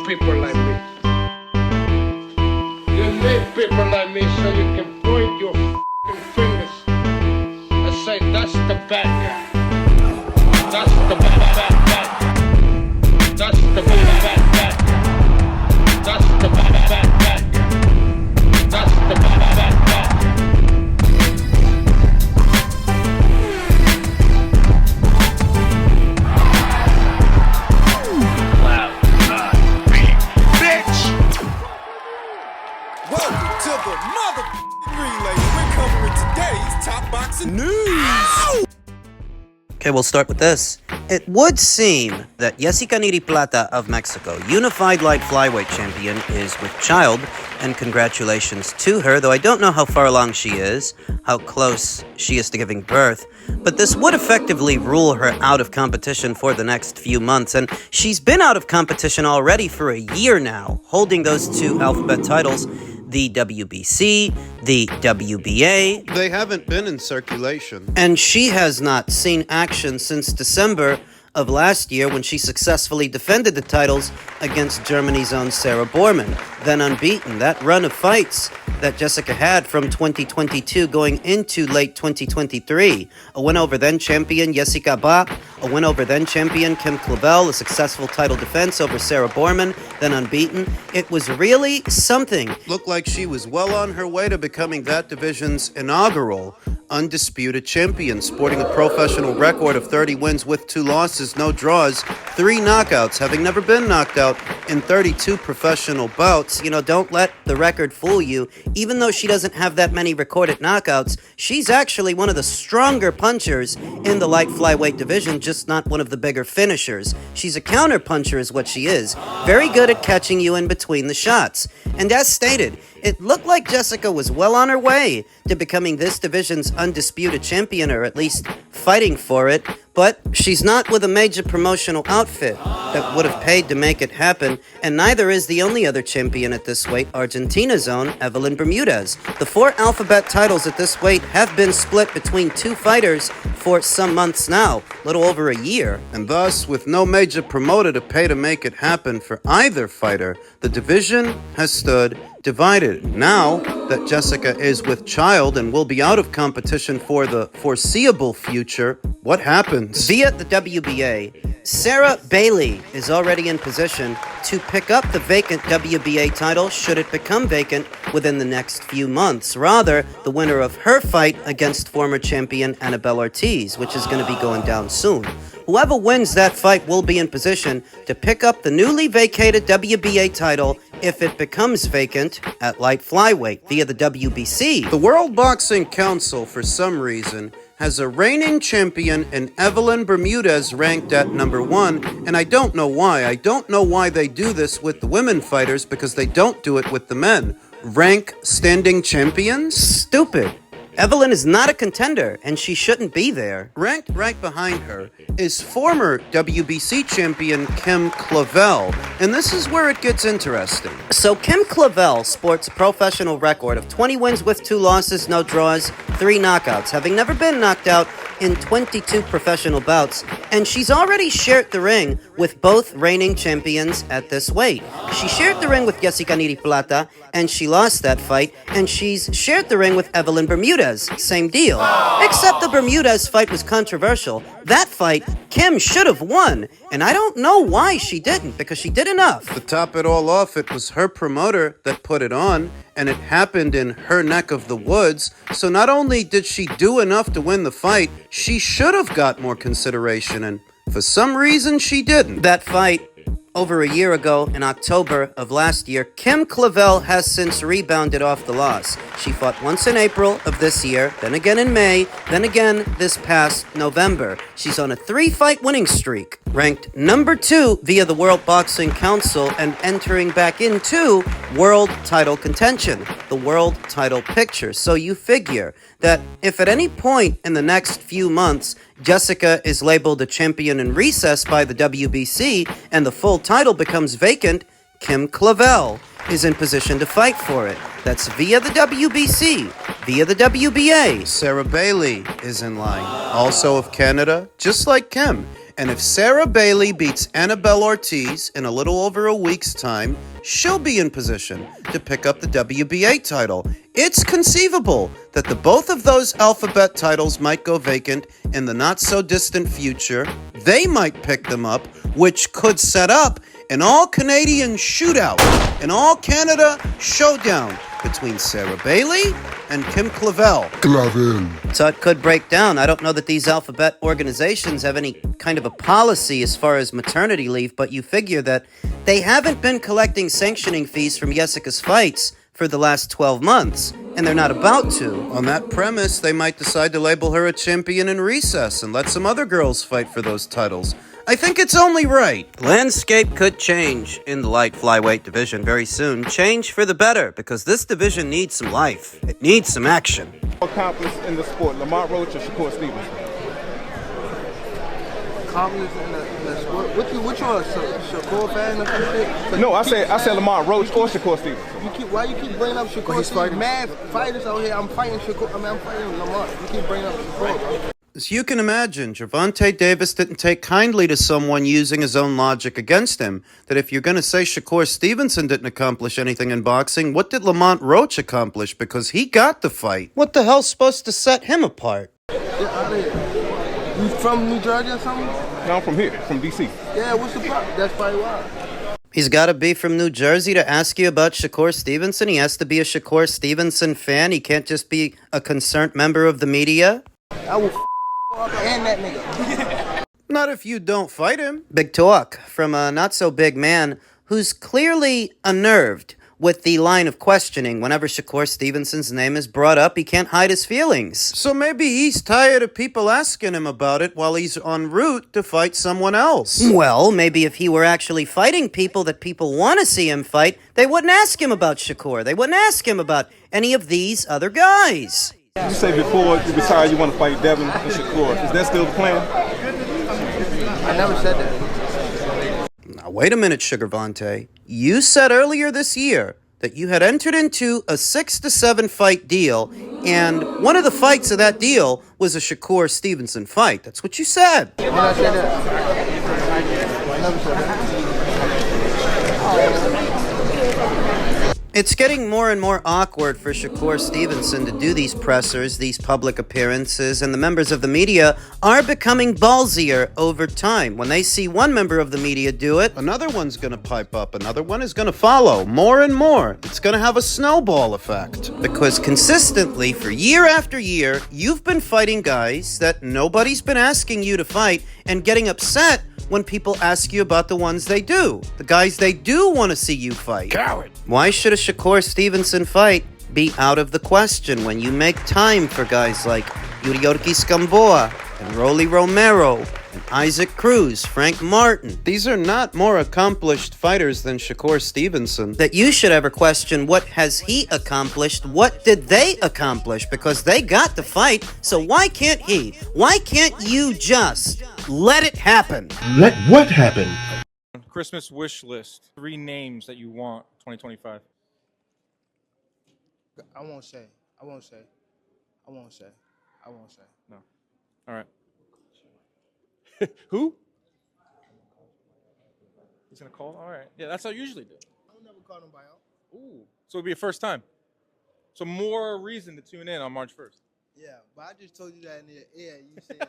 people like me. You need people like me so you can point your f***ing fingers and say, that's the bad guy. That's the bad guy. That's the bad guy. That's the bad guy. That's the bad guy. Welcome to the mother relay. We're covering today's top boxing news. Okay, we'll start with this. It would seem that Jessica Plata of Mexico, unified light flyweight champion, is with child, and congratulations to her, though I don't know how far along she is, how close she is to giving birth, but this would effectively rule her out of competition for the next few months, and she's been out of competition already for a year now, holding those two alphabet titles, the WBC, the WBA. They haven't been in circulation. And she has not seen action since December of last year when she successfully defended the titles against Germany's own Sarah Borman, then unbeaten. That run of fights that Jessica had from 2022 going into late 2023. A win over then champion Jessica Ba, a win over then champion Kim Clavel, a successful title defense over Sarah Borman, then unbeaten. It was really something. Looked like she was well on her way to becoming that division's inaugural undisputed champion, sporting a professional record of 30 wins with 2 losses, no draws, 3 knockouts, having never been knocked out in 32 professional bouts. You know, don't let the record fool you. Even though she doesn't have that many recorded knockouts, she's actually one of the stronger punchers in the light flyweight division, just not one of the bigger finishers. She's a counter puncher is what she is. Very good at catching you in between the shots. And as stated, it looked like Jessica was well on her way to becoming this division's undisputed champion, or at least fighting for it, but she's not with a major promotional outfit that would have paid to make it happen, and neither is the only other champion at this weight, Argentina's own Evelyn Bermudez. The 4 alphabet titles at this weight have been split between 2 fighters for some months now, a little over a year. And thus, with no major promoter to pay to make it happen for either fighter, the division has stood divided. Now that Jessica is with child and will be out of competition for the foreseeable future, what happens? Via the WBA, Sarah Bailey is already in position to pick up the vacant WBA title should it become vacant within the next few months. Rather, the winner of her fight against former champion Annabelle Ortiz, which is going to be going down soon. Whoever wins that fight will be in position to pick up the newly vacated WBA title if it becomes vacant at light flyweight via the WBC. The World Boxing Council, for some reason, has a reigning champion in Evelyn Bermudez ranked at number 1, and I don't know why. I don't know why they do this with the women fighters, because they don't do it with the men. Rank standing champions? Stupid. Evelyn is not a contender, and she shouldn't be there. Ranked right behind her is former WBC champion Kim Clavel, and this is where it gets interesting. So Kim Clavel sports a professional record of 20 wins with 2 losses, no draws, 3 knockouts, having never been knocked out in 22 professional bouts, and she's already shared the ring with both reigning champions at this weight. She shared the ring with Jessica Plata, and she lost that fight, and she's shared the ring with Evelyn Bermudez. Same deal. Except the Bermudez fight was controversial. That fight, Kim should have won, and I don't know why she didn't, because she did enough. To top it all off, it was her promoter that put it on, and it happened in her neck of the woods, so not only did she do enough to win the fight, she should have got more consideration, and for some reason she didn't. That fight, over a year ago, in October of last year, Kim Clavel has since rebounded off the loss. She fought once in April of this year, then again in May, then again this past November. She's on a 3-fight winning streak, ranked number 2 via the World Boxing Council, and entering back into world title contention, the world title picture. So you figure that if at any point in the next few months Jessica is labeled a champion in recess by the WBC and the full title becomes vacant, Kim Clavel is in position to fight for it. That's via the WBC, via the WBA. Sarah Bailey is in line, also of Canada, just like Kim. And if Sarah Bailey beats Annabelle Ortiz in a little over a week's time, she'll be in position to pick up the WBA title. It's conceivable that the both of those alphabet titles might go vacant in the not-so-distant future. They might pick them up, which could set up an all-Canadian shootout, an all-Canada showdown between Sarah Bailey and Kim Clavel. So it could break down. I don't know that these alphabet organizations have any kind of a policy as far as maternity leave, but you figure that they haven't been collecting sanctioning fees from Jessica's fights for the last 12 months, and they're not about to. On that premise, they might decide to label her a champion in recess and let some other girls fight for those titles. I think it's only right. Landscape could change in the light flyweight division very soon. Change for the better, because this division needs some life. It needs some action. Accomplished in the sport, Lamont Roach or Shakur Stevenson? Accomplished in the sport? What you a Shakur fan or something? No, I said Lamont Roach or Shakur Stevenson. Why you keep bringing up Shakur? He's fighting mad fighters out here. I'm fighting Shakur. I'm fighting Lamont. You keep bringing up Shakur, bro. As you can imagine, Gervonta Davis didn't take kindly to someone using his own logic against him. That if you're going to say Shakur Stevenson didn't accomplish anything in boxing, what did Lamont Roach accomplish? Because he got the fight. What the hell's supposed to set him apart? Get out of here. You from New Jersey or something? No, I'm from here, from D.C. Yeah, what's the problem? That's probably why. He's got to be from New Jersey to ask you about Shakur Stevenson. He has to be a Shakur Stevenson fan. He can't just be a concerned member of the media. I will up and that nigga. Not if you don't fight him. Big talk from a not-so-big man who's clearly unnerved with the line of questioning. Whenever Shakur Stevenson's name is brought up, he can't hide his feelings. So maybe he's tired of people asking him about it while he's en route to fight someone else. Well, maybe if he were actually fighting people that people want to see him fight, they wouldn't ask him about Shakur. They wouldn't ask him about any of these other guys. You say before you retire you want to fight Devin and Shakur. Is that still the plan? I never said that. Now, wait a minute, Gervonta. You said earlier this year that you had entered into a 6 to 7 fight deal, and one of the fights of that deal was a Shakur Stevenson fight. That's what you said. When I said that, I never said that. It's getting more and more awkward for Shakur Stevenson to do these pressers, these public appearances, and the members of the media are becoming ballsier over time. When they see one member of the media do it, Another one's going to pipe up. Another one is going to follow. More and more. It's going to have a snowball effect. because consistently for year after year, you've been fighting guys that nobody's been asking you to fight and getting upset when people ask you about the ones they do. The guys they do want to see you fight. Coward. Why should a Shakur Stevenson fight be out of the question when you make time for guys like Yuriorkis Gamboa and Rolly Romero and Isaac Cruz, Frank Martin? These are not more accomplished fighters than Shakur Stevenson. That you should ever question, what has he accomplished? What did they accomplish? Because they got the fight, so why can't he? Why can't you just let it happen? Let what happen? Christmas wish list. 3 names that you want 2025. I won't say. No. All right. Who? He's gonna call? All right. Yeah, that's how I usually do. I don't never call nobody out. Ooh. So it'll be a first time. So more reason to tune in on March 1st. Yeah, but I just told you that in the air. You said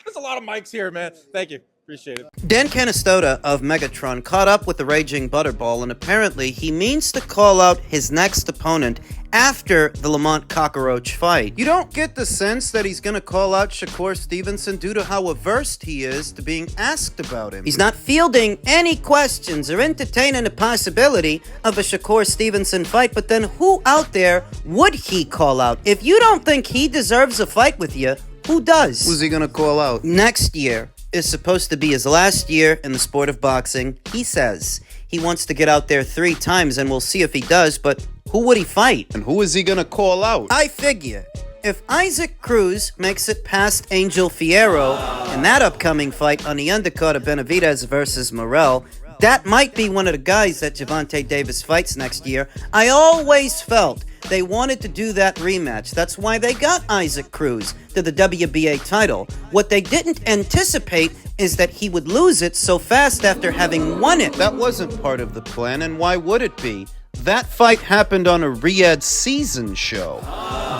There's a lot of mics here, man. Thank you. Appreciate it. Dan Canastota of Megatron caught up with the Raging Butterball, and apparently he means to call out his next opponent after the Lamont Cockroach fight. You don't get the sense that he's going to call out Shakur Stevenson due to how averse he is to being asked about him. He's not fielding any questions or entertaining the possibility of a Shakur Stevenson fight, but then who out there would he call out? If you don't think he deserves a fight with you, who does? Who's he going to call out? Next year is supposed to be his last year in the sport of boxing. He says he wants to get out there 3 times, and we'll see if he does, but who would he fight? And who is he going to call out? I figure if Isaac Cruz makes it past Angel Fierro in that upcoming fight on the undercard of Benavidez versus Morell, that might be one of the guys that Gervonta Davis fights next year. I always felt they wanted to do that rematch. That's why they got Isaac Cruz to the WBA title. What they didn't anticipate is that he would lose it so fast after having won it. That wasn't part of the plan, and why would it be? That fight happened on a Riyadh season show.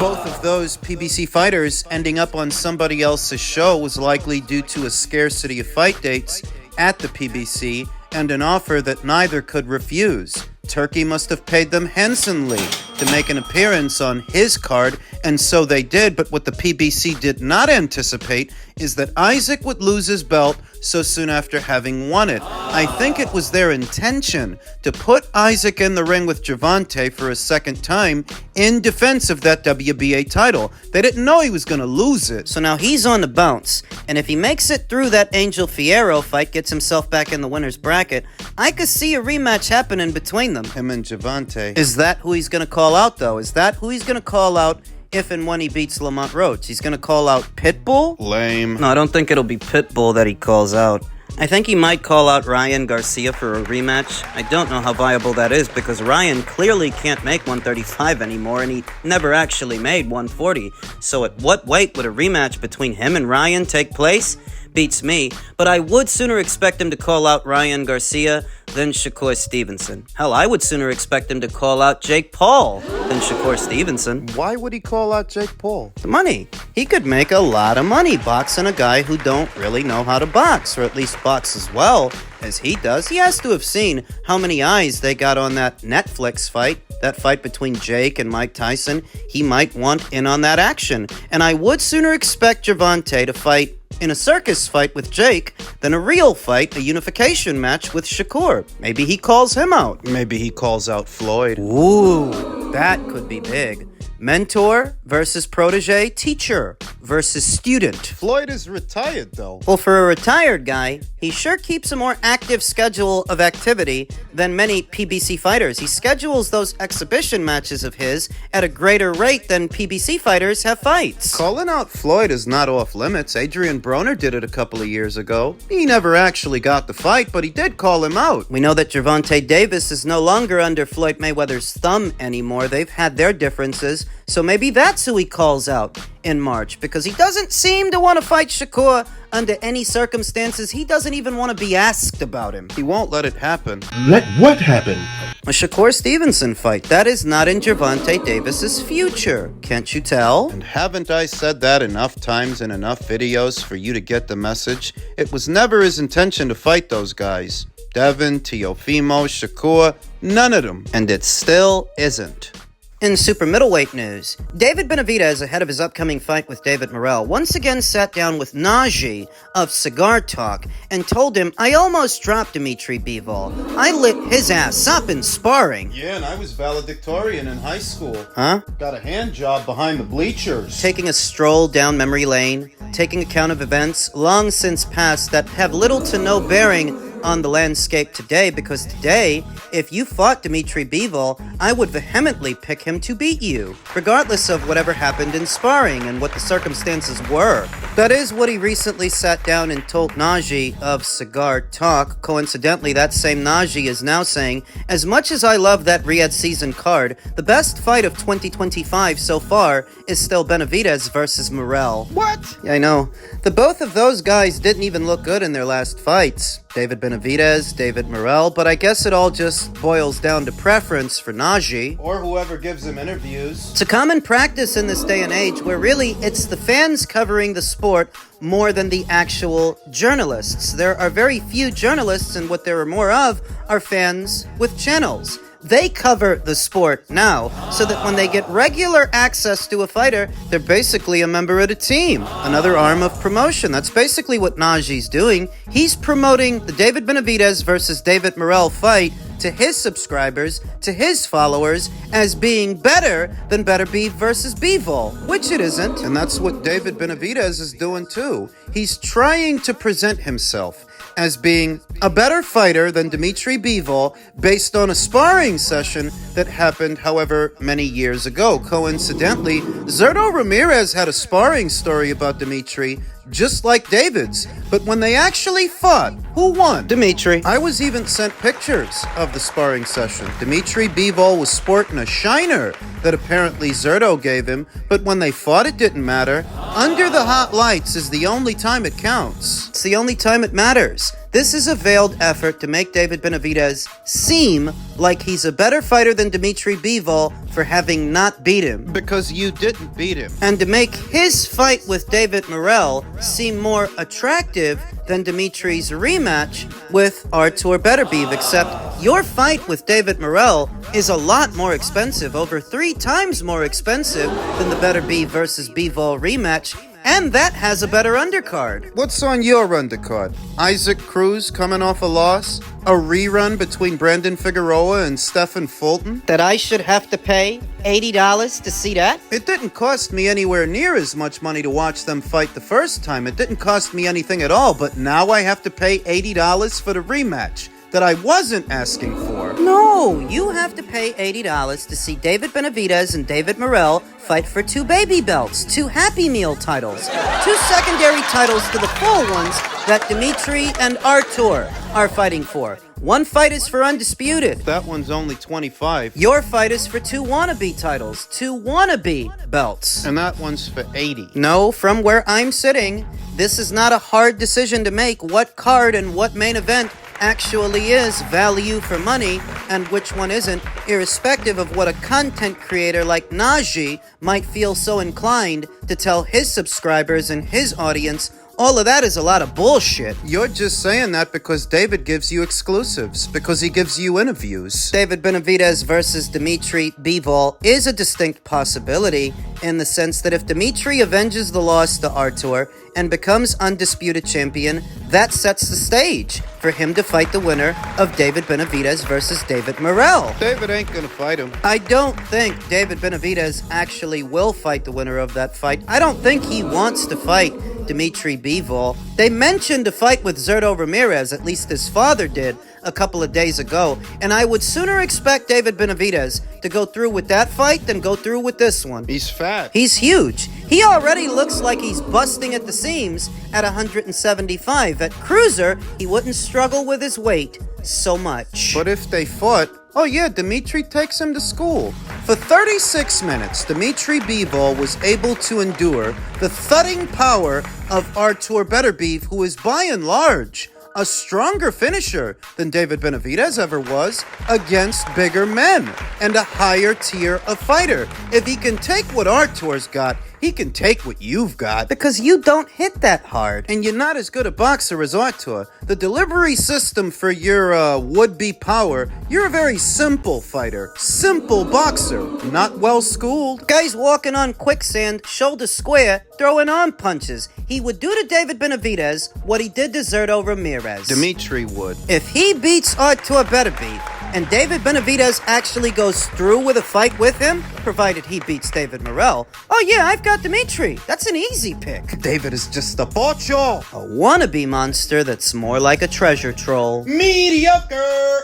Both of those PBC fighters ending up on somebody else's show was likely due to a scarcity of fight dates at the PBC and an offer that neither could refuse. Turkey must have paid them handsomely to make an appearance on his card, and so they did, but what the PBC did not anticipate is that Isaac would lose his belt so soon after having won it. I think it was their intention to put Isaac in the ring with Gervonta for a second time in defense of that WBA title. They didn't know he was going to lose it. So now he's on the bounce, and if he makes it through that Angel Fierro fight, gets himself back in the winner's bracket, I could see a rematch happening between them. Him and Gervonta. Is that who he's going to call out, though? Is that who he's going to call out if and when he beats Lamont Rhodes? He's going to call out Pitbull? Lame. No, I don't think it'll be Pitbull that he calls out. I think he might call out Ryan Garcia for a rematch. I don't know how viable that is because Ryan clearly can't make 135 anymore, and he never actually made 140. So at what weight would a rematch between him and Ryan take place? Beats me, but I would sooner expect him to call out Ryan Garcia than Shakur Stevenson. Hell, I would sooner expect him to call out Jake Paul than Shakur Stevenson. Why would he call out Jake Paul? The money. He could make a lot of money boxing a guy who don't really know how to box, or at least box as well as he does. He has to have seen how many eyes they got on that Netflix fight, that fight between Jake and Mike Tyson. He might want in on that action. And I would sooner expect Gervonta to fight in a circus fight with Jake than a real fight, a unification match with Shakur. Maybe he calls him out. Maybe he calls out Floyd. Ooh, that could be big. Mentor versus protege, teacher versus student. Floyd is retired, though. Well, for a retired guy, he sure keeps a more active schedule of activity than many PBC fighters. He schedules those exhibition matches of his at a greater rate than PBC fighters have fights. Calling out Floyd is not off limits. Adrian Broner did it a couple of years ago. He never actually got the fight, but he did call him out. We know that Gervonta Davis is no longer under Floyd Mayweather's thumb anymore. They've had their differences, so maybe that's who he calls out in March, because he doesn't seem to want to fight Shakur under any circumstances. He doesn't even want to be asked about him. He won't let it happen. Let what happen? A Shakur Stevenson fight. That is not in Gervonta Davis's future. Can't you tell? And haven't I said that enough times in enough videos for you to get the message? It was never his intention to fight those guys. Devin, Teofimo, Shakur, none of them. And it still isn't. In super middleweight news, David Benavidez, ahead of his upcoming fight with David Morell, once again sat down with Najee of Cigar Talk and told him, "I almost dropped Dmitry Bivol. I lit his ass up in sparring." Yeah, and I was valedictorian in high school. Huh? Got a hand job behind the bleachers. Taking a stroll down memory lane, taking account of events long since past that have little to no bearing on the landscape today, because today, if you fought Dmitry Bivol, I would vehemently pick him to beat you, regardless of whatever happened in sparring and what the circumstances were. That is what he recently sat down and told Najee of Cigar Talk. Coincidentally, that same Najee is now saying, "As much as I love that Riyadh season card, the best fight of 2025 so far is still Benavidez versus Morell." What? Yeah, I know. The both of those guys didn't even look good in their last fights. David Benavidez, David Morell, but I guess it all just boils down to preference for Najee. Or whoever gives him interviews. It's a common practice in this day and age where really it's the fans covering the sport more than the actual journalists. There are very few journalists, and what there are more of are fans with channels. They cover the sport now, so that when they get regular access to a fighter, they're basically a member of the team. Another arm of promotion. That's basically what Najee's doing. He's promoting the David Benavidez versus David Morell fight to his subscribers, to his followers, as being better than Beterbiev versus Bivol, which it isn't. And that's what David Benavidez is doing too. He's trying to present himself as being a better fighter than Dmitry Bivol based on a sparring session that happened however many years ago. Coincidentally, Zerto Ramirez had a sparring story about Dmitry just like David's, but when they actually fought, who won? Dmitry. I was even sent pictures of the sparring session. Dmitry Bivol was sporting a shiner that apparently Zerto gave him, but when they fought, it didn't matter. Under the hot lights is the only time it counts. It's the only time it matters. This is a veiled effort to make David Benavidez seem like he's a better fighter than Dmitry Bivol for having not beat him. Because you didn't beat him. And to make his fight with David Morell seem more attractive than Dmitry's rematch with Artur Beterbiev, except your fight with David Morell is a lot more expensive, over 3 times more expensive than the Beterbiev versus Bivol rematch, and that has a better undercard. What's on your undercard? Isaac Cruz coming off a loss? A rerun between Brandon Figueroa and Stephen Fulton? That I should have to pay $80 to see that? It didn't cost me anywhere near as much money to watch them fight the first time. It didn't cost me anything at all, but now I have to pay $80 for the rematch that I wasn't asking for. No, you have to pay $80 to see David Benavidez and David Morell fight for 2 baby belts, 2 Happy Meal titles, 2 secondary titles to the full ones that Dmitry and Artur are fighting for. One fight is for undisputed. That one's only 25. Your fight is for 2 wannabe titles, 2 wannabe belts. And that one's for 80. No, from where I'm sitting, this is not a hard decision to make what card and what main event actually is value for money and which one isn't, irrespective of what a content creator like Najee might feel so inclined to tell his subscribers and his audience. All of that is a lot of bullshit. You're just saying that because David gives you exclusives, because he gives you interviews. David Benavidez versus Dmitry Bivol is a distinct possibility in the sense that if Dmitry avenges the loss to Artur and becomes undisputed champion, that sets the stage for him to fight the winner of David Benavidez versus David Morell. David ain't gonna fight him. I don't think David Benavidez actually will fight the winner of that fight. I don't think he wants to fight Dmitry Bivol. They mentioned a fight with Zerto Ramirez, at least his father did, a couple of days ago, and I would sooner expect David Benavidez to go through with that fight than go through with this one. He's fat. He's huge. He already looks like he's busting at the seams at 175. At cruiser, he wouldn't struggle with his weight so much. But if they fought, oh yeah, Dmitry takes him to school. For 36 minutes, Dmitry Bivol was able to endure the thudding power of Artur Beterbiev, who is by and large a stronger finisher than David Benavidez ever was against bigger men and a higher tier of fighter. If he can take what Artur's got, he can take what you've got. Because you don't hit that hard. And you're not as good a boxer as Artur. The delivery system for your would-be power, you're a very simple fighter. Simple boxer. Not well-schooled. Guy's walking on quicksand, shoulder square, throwing arm punches. He would do to David Benavidez what he did to Zerto Ramirez. Dmitry would. If he beats Artur Beterbiev, and David Benavidez actually goes through with a fight with him, provided he beats David Morell, oh yeah, I've got Dmitry. That's an easy pick. David is just a pocho. A wannabe monster that's more like a treasure troll. Mediocre.